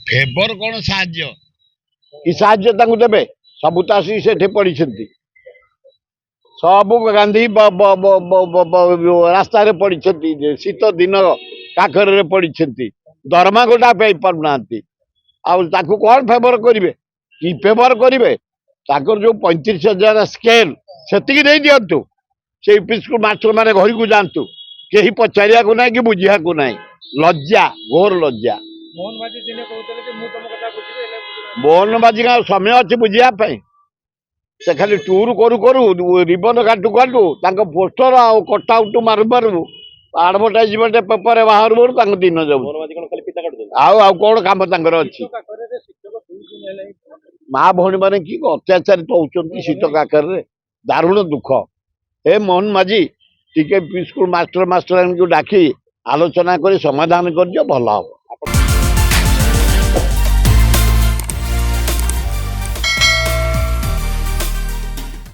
Favour କଣ ସାହାଯ୍ୟ କି ସାହାଯ୍ୟ ତାଙ୍କୁ ଦେବେ? ସବୁ ତ ଆସିକି ସେଠି ପଡ଼ିଛନ୍ତି, ସବୁ ଗାନ୍ଧୀ ରାସ୍ତାରେ ପଡ଼ିଛନ୍ତି, ଶୀତ ଦିନ କାକରରେ ପଡ଼ିଛନ୍ତି, ଦରମା ଗୋଟା ପାଇପାରୁନାହାନ୍ତି। ଆଉ ତାକୁ କ'ଣ ଫେଭର କରିବେ? କି ଫେଭର କରିବେ? ତାଙ୍କର ଯୋଉ 35,000 ସ୍କେଲ ସେତିକି ଦେଇ ଦିଅନ୍ତୁ। ସେ ୟୁପି ସ୍କୁଲ ମାଷ୍ଟର ମାନେ ଘରକୁ ଯାଆନ୍ତୁ, କେହି ପଚାରିବାକୁ ନାହିଁ କି ବୁଝିବାକୁ ନାହିଁ। ଲଜ୍ଜା, ଘୋର ଲଜ୍ଜା। ମୋହନ ମାଝୀ ଦିନେ କହୁଥିଲେ ଯେ ମୁଁ ତମ କଥା ବୁଝିବି, ହେଲେ ମୋହନ ମାଝୀଙ୍କ ସମୟ ଅଛି ବୁଝିବା ପାଇଁ? ସେ ଖାଲି ଟୁର କରୁ କରୁ ରିବନ କାଟୁ କାଟୁ ତାଙ୍କ ପୋଷ୍ଟର ଆଉ କଟଆଉଟ ମାରୁ ମାରୁ ଆଡଭର୍ଟାଇଜମେଣ୍ଟ ପେପରରେ ବାହାରୁ ବାହାରୁ ତାଙ୍କ ଦିନ ଯାଉଛି। ମୋହନ ମାଝୀ କଣ ଖାଲି ପିତା କାଟୁଛନ୍ତି? ଆଉ କଣ କାମ ତାଙ୍କର ଅଛି? ଶିକ୍ଷକ 2 ଦିନ ହେଲାଣି ମା ଭଉଣୀ ମାନେ କି ଅତ୍ୟାଚାରିତ ହଉଛନ୍ତି ଶୀତ କାକରରେ, ଦାରୁଣ ଦୁଃଖ। ଏ ମୋହନ ମାଝୀ ଟିକେ ସ୍କୁଲ ମାଷ୍ଟର ମାଷ୍ଟରଙ୍କୁ ଡାକି ଆଲୋଚନା କରି ସମାଧାନ କରିଦିଅ, ଭଲ ହବ।